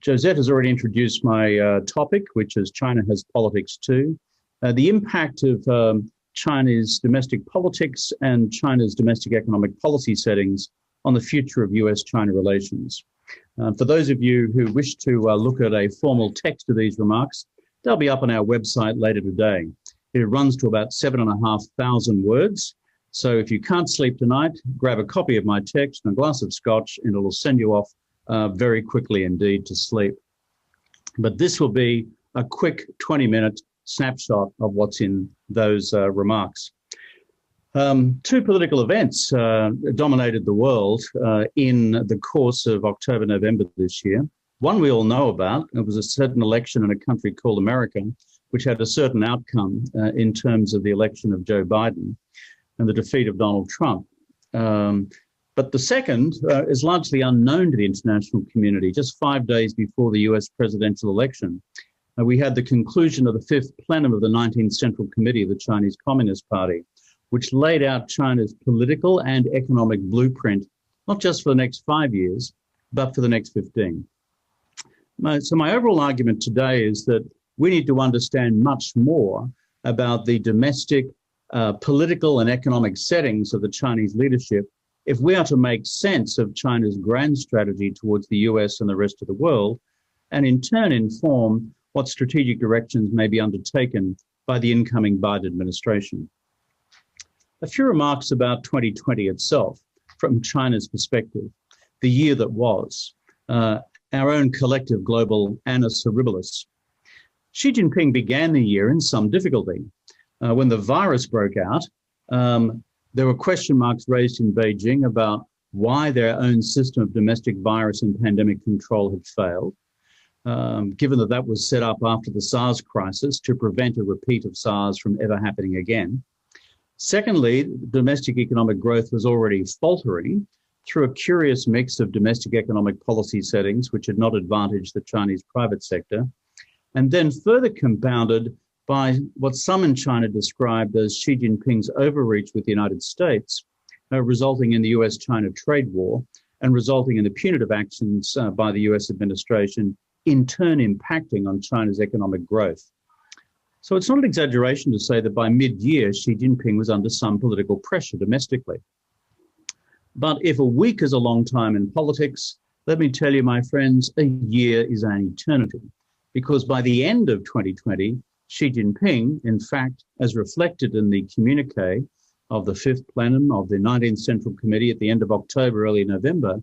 Josette has already introduced my topic, which is China has politics too. The impact of China's domestic politics and China's domestic economic policy settings on the future of US-China relations. For those of you who wish to look at a formal text of these remarks, they'll be up on our website later today. It runs to about 7,500 words. So if you can't sleep tonight, grab a copy of my text and a glass of scotch and it'll send you off very quickly indeed to sleep. But this will be a quick 20-minute snapshot of what's in those remarks. Two political events dominated the world in the course of October, November this year. One we all know about. It was a certain election in a country called America, which had a certain outcome in terms of the election of Joe Biden and the defeat of Donald Trump. But the second is largely unknown to the international community. Just 5 days before the US presidential election, we had the conclusion of the fifth plenum of the 19th Central Committee of the Chinese Communist Party, which laid out China's political and economic blueprint, not just for the next 5 years, but for the next 15. So my overall argument today is that we need to understand much more about the domestic political and economic settings of the Chinese leadership if we are to make sense of China's grand strategy towards the US and the rest of the world, and in turn inform what strategic directions may be undertaken by the incoming Biden administration. A few remarks about 2020 itself from China's perspective, the year that was, our own collective global annus horribilis. Xi Jinping began the year in some difficulty. When the virus broke out, there were question marks raised in Beijing about why their own system of domestic virus and pandemic control had failed, given that that was set up after the SARS crisis to prevent a repeat of SARS from ever happening again. Secondly, domestic economic growth was already faltering through a curious mix of domestic economic policy settings which had not advantaged the Chinese private sector, and then further compounded by what some in China described as Xi Jinping's overreach with the United States, resulting in the US-China trade war and resulting in the punitive actions by the US administration, in turn impacting on China's economic growth. So it's not an exaggeration to say that by mid-year, Xi Jinping was under some political pressure domestically. But if a week is a long time in politics, let me tell you, my friends, a year is an eternity. Because by the end of 2020, Xi Jinping, in fact, as reflected in the communique of the fifth plenum of the 19th Central Committee at the end of October, early November,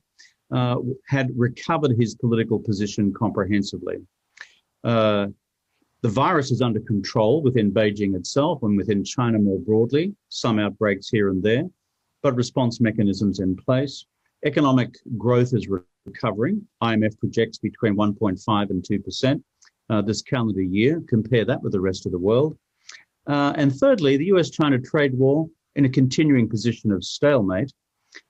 had recovered his political position comprehensively. The virus is under control within Beijing itself and within China more broadly, some outbreaks here and there, but response mechanisms in place. Economic growth is recovering. IMF projects between 1.5 and 2%. This calendar year, compare that with the rest of the world. And thirdly, the US-China trade war in a continuing position of stalemate,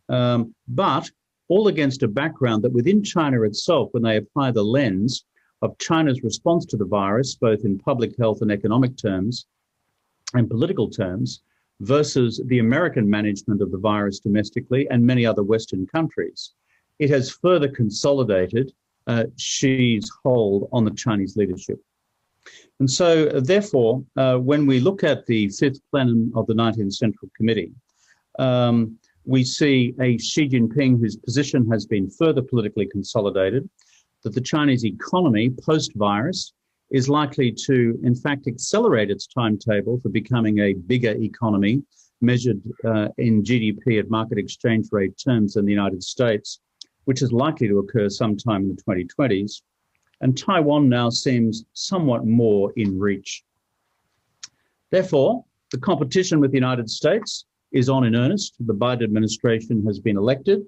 but all against a background that within China itself, when they apply the lens of China's response to the virus, both in public health and economic terms and political terms, versus the American management of the virus domestically and many other Western countries, it has further consolidated Xi's hold on the Chinese leadership. And so, therefore, when we look at the fifth plenum of the 19th Central Committee, we see a Xi Jinping whose position has been further politically consolidated, that the Chinese economy post-virus is likely to, in fact, accelerate its timetable for becoming a bigger economy measured in GDP at market exchange rate terms in the United States, which is likely to occur sometime in the 2020s, and Taiwan now seems somewhat more in reach. Therefore, the competition with the United States is on in earnest. The Biden administration has been elected.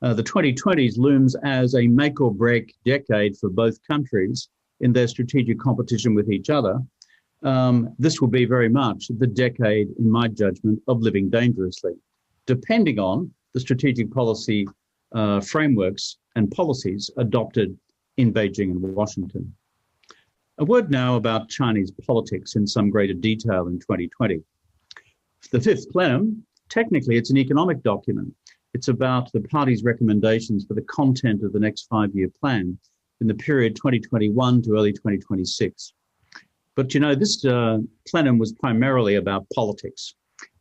The 2020s looms as a make or break decade for both countries in their strategic competition with each other. This will be very much the decade, in my judgment, of living dangerously, depending on the strategic policy frameworks and policies adopted in Beijing and Washington. A word now about Chinese politics in some greater detail in 2020. The fifth plenum, technically it's an economic document. It's about the party's recommendations for the content of the next 5-year plan. in the period 2021 to early 2026. But this plenum was primarily about politics.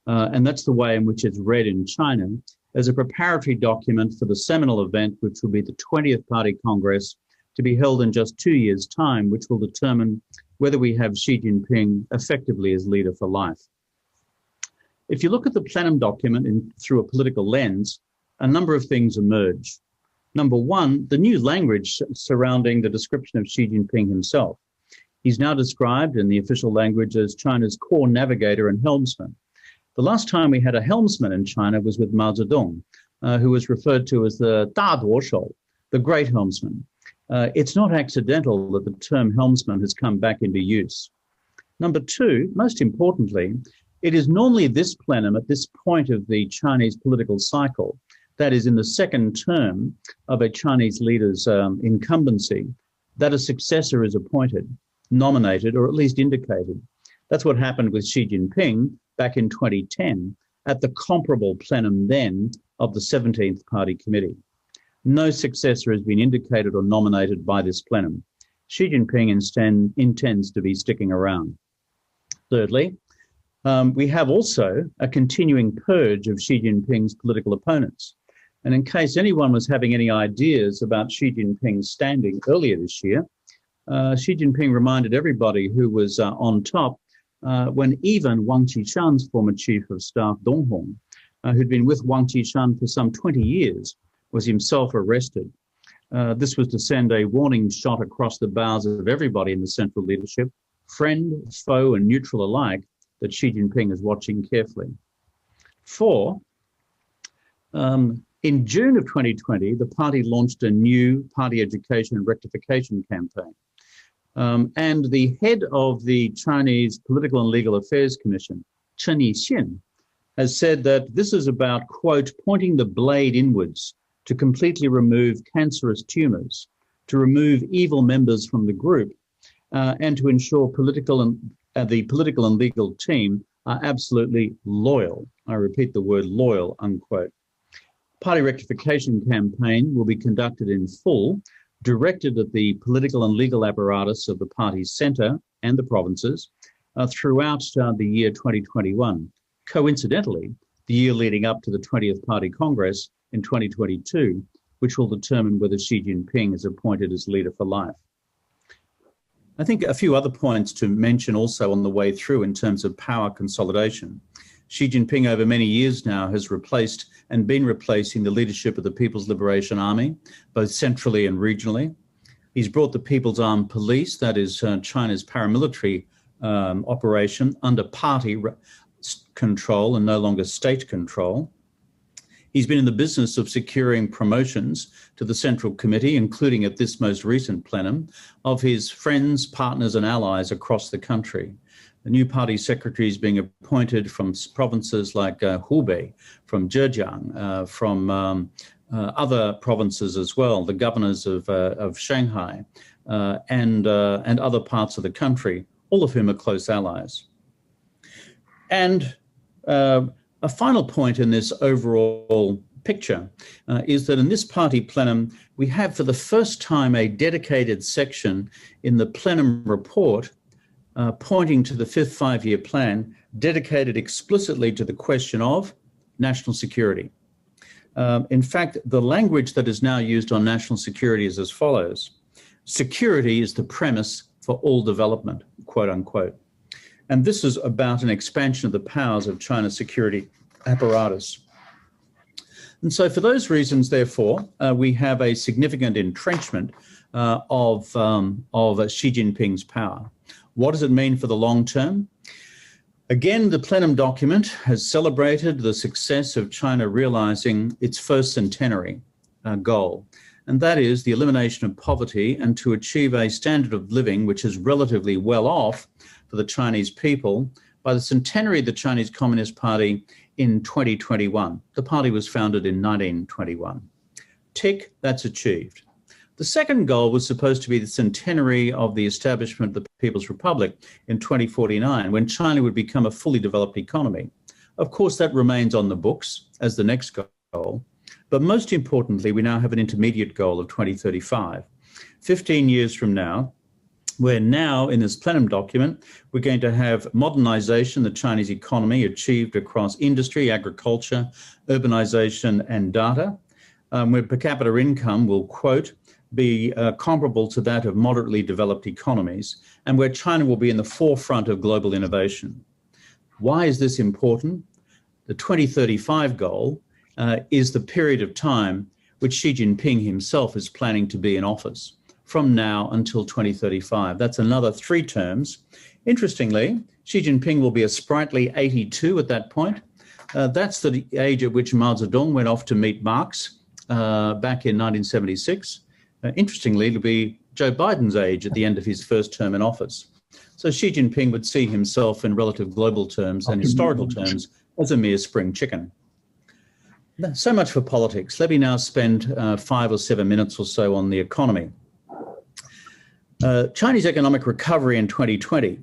And that's the way in which it's read in China as a preparatory document for the seminal event, which will be the 20th Party Congress to be held in just 2 years' time, which will determine whether we have Xi Jinping effectively as leader for life. If you look at the plenum document through a political lens, a number of things emerge. Number one, the new language surrounding the description of Xi Jinping himself. He's now described in the official language as China's core navigator and helmsman. The last time we had a helmsman in China was with Mao Zedong, who was referred to as the Da Duoshou, the great helmsman. It's not accidental that the term helmsman has come back into use. Number two, most importantly, it is normally this plenum at this point of the Chinese political cycle, that is in the second term of a Chinese leader's incumbency, that a successor is appointed, nominated, or at least indicated. That's what happened with Xi Jinping back in 2010 at the comparable plenum then of the 17th Party Committee. No successor has been indicated or nominated by this plenum. Xi Jinping intends to be sticking around. Thirdly, we have also a continuing purge of Xi Jinping's political opponents. And in case anyone was having any ideas about Xi Jinping's standing earlier this year, Xi Jinping reminded everybody who was on top when even Wang Qishan's former chief of staff, Dong Hong, who'd been with Wang Qishan for some 20 years, was himself arrested. This was to send a warning shot across the bows of everybody in the central leadership, friend, foe, and neutral alike, that Xi Jinping is watching carefully. Four, in June of 2020, the party launched a new party education and rectification campaign. And the head of the Chinese Political and Legal Affairs Commission, Chen Yixin, has said that this is about, quote, pointing the blade inwards to completely remove cancerous tumors, to remove evil members from the group, and to ensure the political and legal team are absolutely loyal. I repeat the word loyal, unquote. Party rectification campaign will be conducted in full, directed at the political and legal apparatus of the party's centre and the provinces throughout the year 2021. Coincidentally, the year leading up to the 20th Party Congress in 2022, which will determine whether Xi Jinping is appointed as leader for life. I think a few other points to mention also on the way through in terms of power consolidation. Xi Jinping over many years now has replaced and been replacing the leadership of the People's Liberation Army, both centrally and regionally. He's brought the People's Armed Police, that is China's paramilitary operation, under party control and no longer state control. He's been in the business of securing promotions to the Central Committee, including at this most recent plenum, of his friends, partners and allies across the country. The new party secretaries being appointed from provinces like Hubei, from Zhejiang, from other provinces as well, the governors of Shanghai and other parts of the country, all of whom are close allies. And a final point in this overall picture is that in this party plenum, we have for the first time a dedicated section in the plenum report pointing to the fifth five-year plan, dedicated explicitly to the question of national security. In fact, the language that is now used on national security is as follows. Security is the premise for all development, quote unquote. And this is about an expansion of the powers of China's security apparatus. And so for those reasons, therefore, we have a significant entrenchment of Xi Jinping's power. What does it mean for the long term? Again, the plenum document has celebrated the success of China realizing its first centenary goal, and that is the elimination of poverty and to achieve a standard of living which is relatively well off for the Chinese people by the centenary of the Chinese Communist Party in 2021. The party was founded in 1921. Tick, that's achieved. The second goal was supposed to be the centenary of the establishment of the People's Republic in 2049, when China would become a fully developed economy. Of course, that remains on the books as the next goal. But most importantly, we now have an intermediate goal of 2035. 15 years from now, where now in this plenum document, we're going to have modernization, the Chinese economy achieved across industry, agriculture, urbanization, and data, where per capita income will, quote, be comparable to that of moderately developed economies, and where China will be in the forefront of global innovation. Why is this important? The 2035 goal is the period of time which Xi Jinping himself is planning to be in office, from now until 2035. That's another 3 terms. Interestingly, Xi Jinping will be a sprightly 82 at that point. That's the age at which Mao Zedong went off to meet Marx back in 1976. Interestingly, it'll be Joe Biden's age at the end of his first term in office. So Xi Jinping would see himself in relative global terms and historical terms as a mere spring chicken. So much for politics. Let me now spend 5 or 7 minutes or so on the economy. Chinese economic recovery in 2020,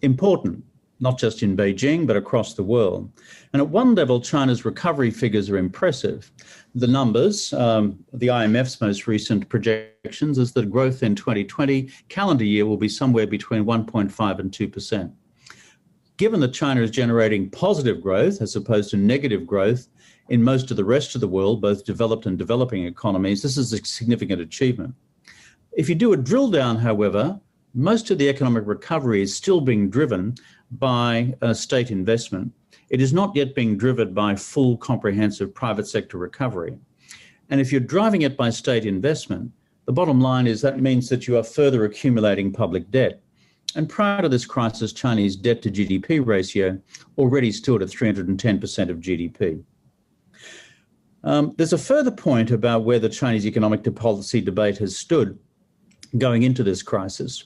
important, not just in Beijing, but across the world. And at one level, China's recovery figures are impressive. The numbers, the IMF's most recent projections, is that growth in 2020 calendar year will be somewhere between 1.5 and 2%. Given that China is generating positive growth as opposed to negative growth in most of the rest of the world, both developed and developing economies, this is a significant achievement. If you do a drill down, however, most of the economic recovery is still being driven by state investment. It is not yet being driven by full comprehensive private sector recovery. And if you're driving it by state investment, the bottom line is that means that you are further accumulating public debt. And prior to this crisis, Chinese debt to GDP ratio already stood at 310% of GDP. There's a further point about where the Chinese economic policy debate has stood going into this crisis.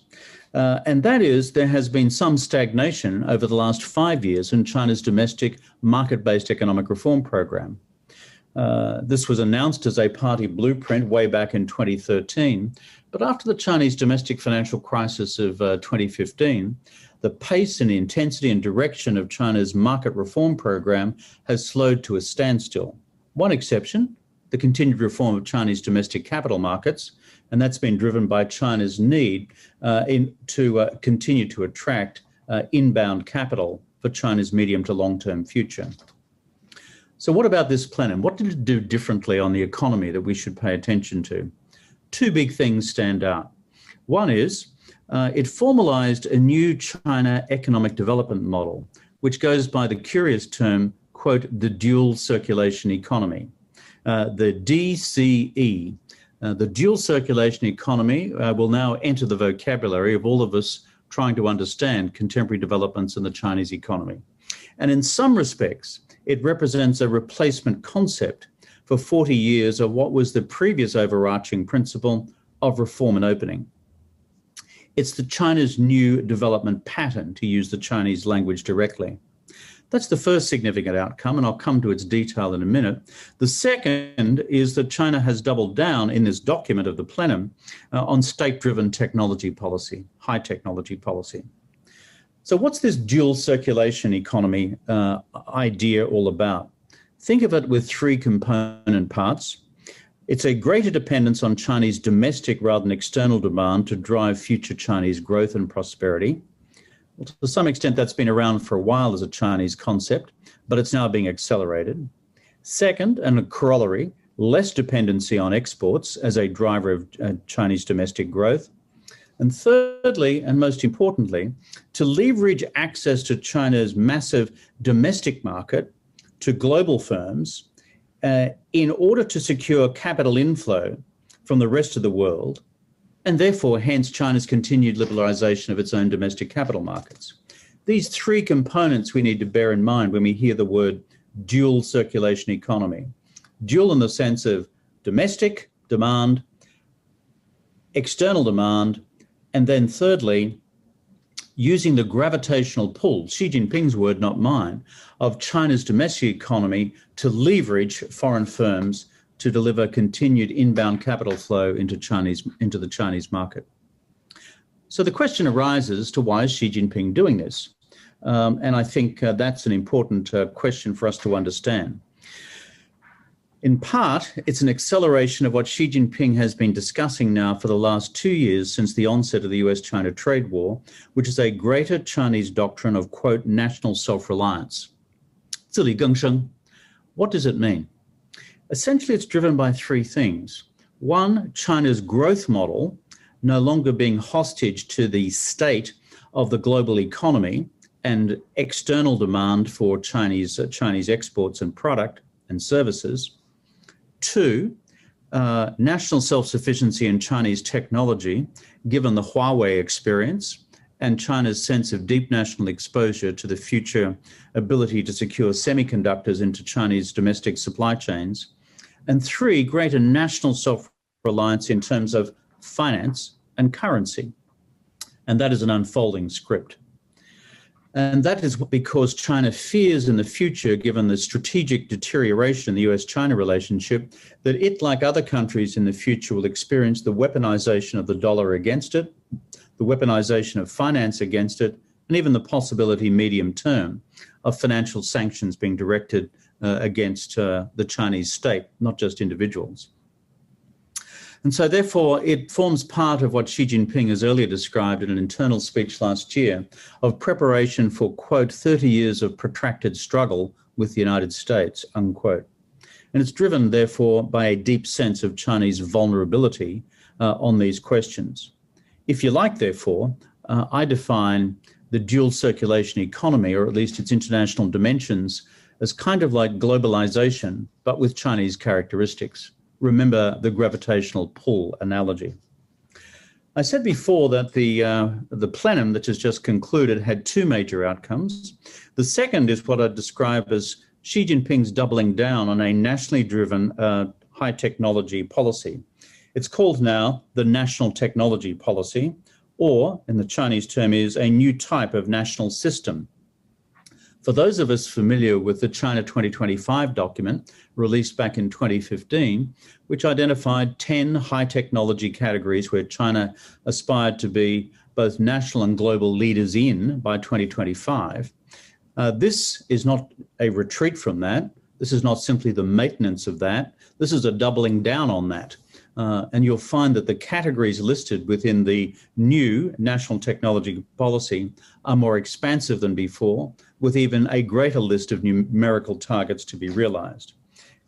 And that is there has been some stagnation over the last 5 years in China's domestic market-based economic reform program. This was announced as a party blueprint way back in 2013. But after the Chinese domestic financial crisis of 2015, the pace and intensity and direction of China's market reform program has slowed to a standstill. One exception, the continued reform of Chinese domestic capital markets, and that's been driven by China's need to continue to attract inbound capital for China's medium to long-term future. So what about this plenum? What did it do differently on the economy that we should pay attention to? 2 big things stand out. One is it formalized a new China economic development model, which goes by the curious term, quote, the dual circulation economy, the DCE. The dual circulation economy will now enter the vocabulary of all of us trying to understand contemporary developments in the Chinese economy. And in some respects, it represents a replacement concept for 40 years of what was the previous overarching principle of reform and opening. It's the China's new development pattern, to use the Chinese language directly. That's the first significant outcome, and I'll come to its detail in a minute. The second is that China has doubled down in this document of the plenum on state-driven technology policy, high technology policy. So what's this dual circulation economy idea all about? Think of it with 3 component parts. It's a greater dependence on Chinese domestic rather than external demand to drive future Chinese growth and prosperity. Well, to some extent, that's been around for a while as a Chinese concept, but it's now being accelerated. Second, and a corollary, less dependency on exports as a driver of Chinese domestic growth. And thirdly, and most importantly, to leverage access to China's massive domestic market to global firms in order to secure capital inflow from the rest of the world, and therefore, hence, China's continued liberalization of its own domestic capital markets. These 3 components we need to bear in mind when we hear the word dual circulation economy. Dual in the sense of domestic demand, external demand, and then thirdly, using the gravitational pull, Xi Jinping's word, not mine, of China's domestic economy to leverage foreign firms to deliver continued inbound capital flow into the Chinese market. So the question arises to why is Xi Jinping doing this? And I think that's an important question for us to understand. In part, it's an acceleration of what Xi Jinping has been discussing now for the last 2 years since the onset of the US-China trade war, which is a greater Chinese doctrine of, quote, national self-reliance. 自力更生. What does it mean? Essentially, it's driven by three things. One, China's growth model, no longer being hostage to the state of the global economy and external demand for Chinese exports and product and services. Two, national self-sufficiency in Chinese technology, given the Huawei experience and China's sense of deep national exposure to the future ability to secure semiconductors into Chinese domestic supply chains. And three, greater national self-reliance in terms of finance and currency. And that is an unfolding script. And that is because China fears in the future, given the strategic deterioration in the US-China relationship, that it, like other countries in the future, will experience the weaponization of the dollar against it, the weaponization of finance against it, and even the possibility medium term of financial sanctions being directed against the Chinese state, not just individuals. And so therefore, it forms part of what Xi Jinping has earlier described in an internal speech last year of preparation for, quote, 30 years of protracted struggle with the United States, unquote. And it's driven, therefore, by a deep sense of Chinese vulnerability on these questions. If you like, therefore, I define the dual circulation economy, or at least its international dimensions, as kind of like globalization, but with Chinese characteristics. Remember the gravitational pull analogy. I said before that the plenum that has just concluded had two major outcomes. The second is what I describe as Xi Jinping's doubling down on a nationally driven high technology policy. It's called now the National Technology Policy, or in the Chinese term is a new type of national system. For those of us familiar with the China 2025 document released back in 2015, which identified 10 high technology categories where China aspired to be both national and global leaders in by 2025, this is not a retreat from that. This is not simply the maintenance of that. This is a doubling down on that. And you'll find that the categories listed within the new national technology policy are more expansive than before, with even a greater list of numerical targets to be realized.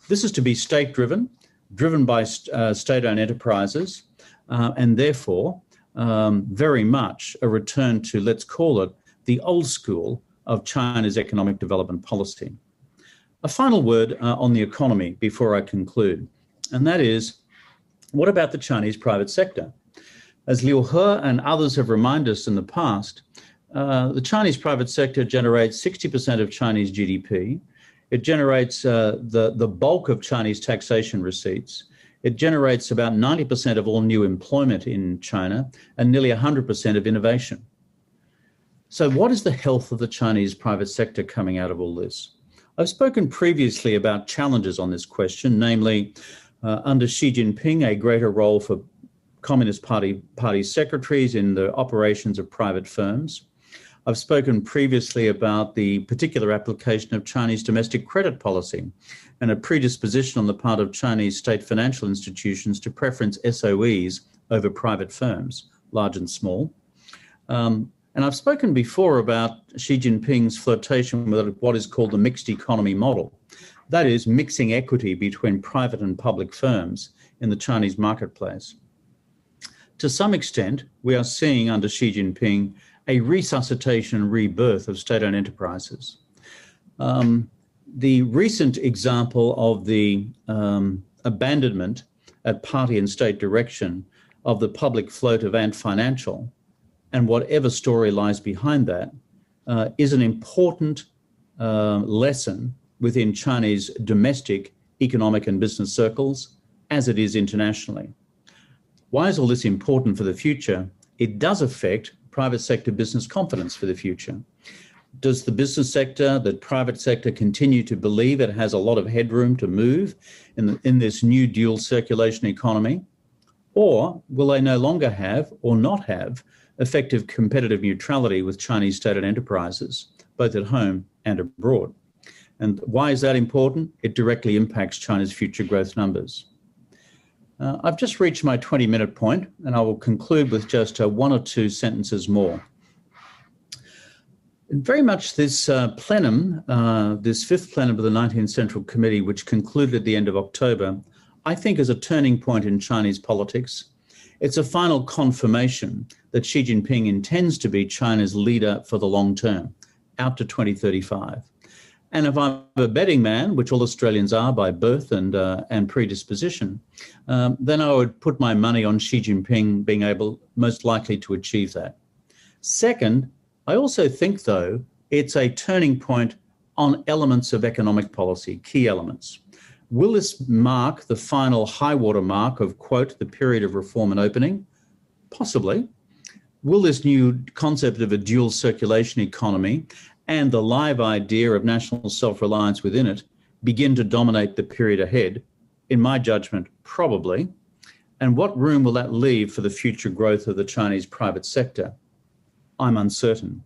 This is to be state-driven, driven by state-owned enterprises, and therefore very much a return to, let's call it, the old school of China's economic development policy. A final word on the economy before I conclude, and that is, what about the Chinese private sector? As Liu He and others have reminded us in the past, the Chinese private sector generates 60% of Chinese GDP. It generates the bulk of Chinese taxation receipts. It generates about 90% of all new employment in China and nearly 100% of innovation. So what is the health of the Chinese private sector coming out of all this? I've spoken previously about challenges on this question, namely, under Xi Jinping, a greater role for Communist Party secretaries in the operations of private firms. I've spoken previously about the particular application of Chinese domestic credit policy and a predisposition on the part of Chinese state financial institutions to preference SOEs over private firms, large and small. And I've spoken before about Xi Jinping's flirtation with what is called the mixed economy model. That is, mixing equity between private and public firms in the Chinese marketplace. To some extent, we are seeing under Xi Jinping a resuscitation and rebirth of state-owned enterprises. The recent example of the abandonment at party and state direction of the public float of Ant Financial, and whatever story lies behind that, is an important lesson within Chinese domestic economic and business circles, as it is internationally. Why is all this important for the future? It does affect private sector business confidence for the future. Does the business sector, the private sector, continue to believe it has a lot of headroom to move in this new dual circulation economy? Or will they no longer have or not have effective competitive neutrality with Chinese state-owned enterprises, both at home and abroad? And why is that important? It directly impacts China's future growth numbers. I've just reached my 20-minute point, and I will conclude with just one or two sentences more. Very much this plenum, this fifth plenum of the 19th Central Committee, which concluded at the end of October, I think is a turning point in Chinese politics. It's a final confirmation that Xi Jinping intends to be China's leader for the long term, out to 2035. And if I'm a betting man, which all Australians are by birth and predisposition, then I would put my money on Xi Jinping being able, most likely, to achieve that. Second, I also think, though, it's a turning point on elements of economic policy, key elements. Will this mark the final high water mark of, quote, the period of reform and opening? Possibly. Will this new concept of a dual circulation economy and the live idea of national self-reliance within it begin to dominate the period ahead? In my judgment, probably. And what room will that leave for the future growth of the Chinese private sector? I'm uncertain.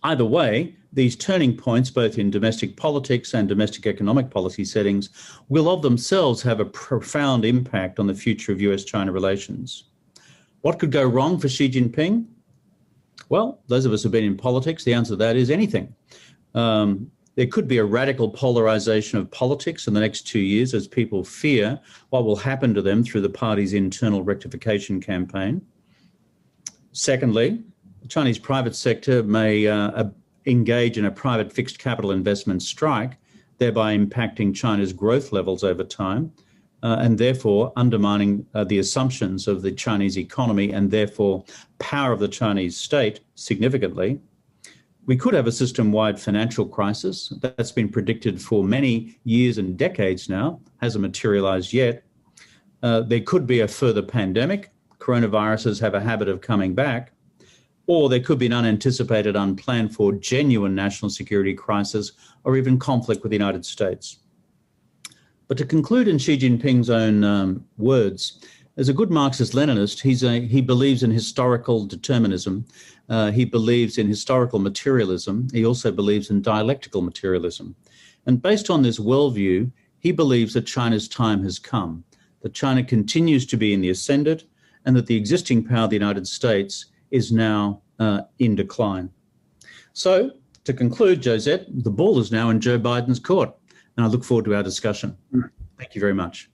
Either way, these turning points, both in domestic politics and domestic economic policy settings, will of themselves have a profound impact on the future of US-China relations. What could go wrong for Xi Jinping? Well, those of us who've been in politics, the answer to that is anything. There could be a radical polarization of politics in the next 2 years as people fear what will happen to them through the party's internal rectification campaign. Secondly, the Chinese private sector may engage in a private fixed capital investment strike, thereby impacting China's growth levels over time, and therefore undermining the assumptions of the Chinese economy and therefore power of the Chinese state significantly. We could have a system-wide financial crisis that's been predicted for many years and decades now, hasn't materialized yet. There could be a further pandemic. Coronaviruses have a habit of coming back. Or there could be an unanticipated, unplanned for genuine national security crisis or even conflict with the United States. But to conclude in Xi Jinping's own words, as a good Marxist-Leninist, he believes in historical determinism. He believes in historical materialism. He also believes in dialectical materialism. And based on this worldview, he believes that China's time has come, that China continues to be in the ascendant, and that the existing power of the United States is now in decline. So, to conclude, Josette, the ball is now in Joe Biden's court, and I look forward to our discussion. Thank you very much.